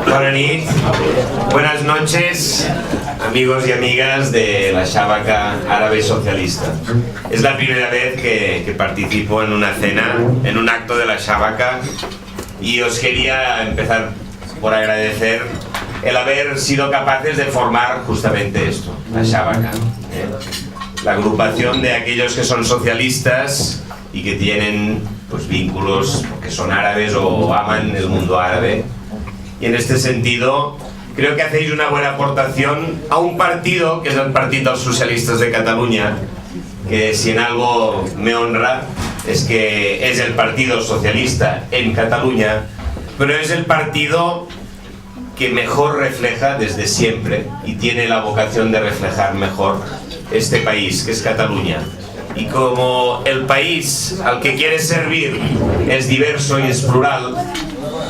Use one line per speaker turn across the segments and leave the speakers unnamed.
Bona nit, buenas noches, amigos y amigas de la Shabaka Árabe Socialista. Es la primera vez que participo en una cena, en un acto de la Shabaka, y os quería empezar por agradecer el haber sido capaces de formar justamente esto, la Shabaka, la agrupación de aquellos que son socialistas y que tienen pues vínculos, que son árabes o aman el mundo árabe. Y en este sentido creo que hacéis una buena aportación a un partido que es el Partit dels Socialistes de Cataluña, que si en algo me honra es que es el partido socialista en Cataluña, pero es el partido que mejor refleja desde siempre y tiene la vocación de reflejar mejor este país, que es Cataluña. Y como el país al que quiere servir es diverso y es plural,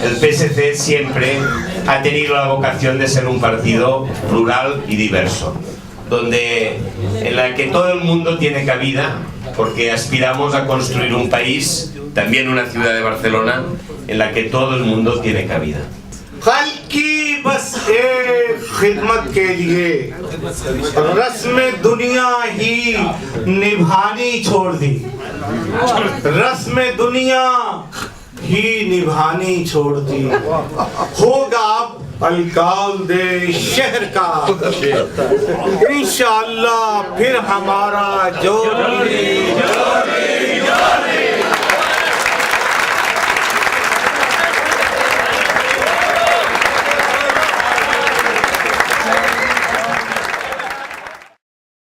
el PSC siempre ha tenido la vocación de ser un partido plural y diverso, en la que todo el mundo tiene cabida, porque aspiramos a construir un país, también una ciudad de Barcelona, en la que todo el mundo tiene cabida.
कल की बस एक खिदमत के लिए रस्म दुनिया ही निभानी छोड़ दी, रस्म दुनिया ही निभानी छोड़ दी, होगा अब अलकाल दे शहर का इंशाअल्लाह फिर हमारा जोर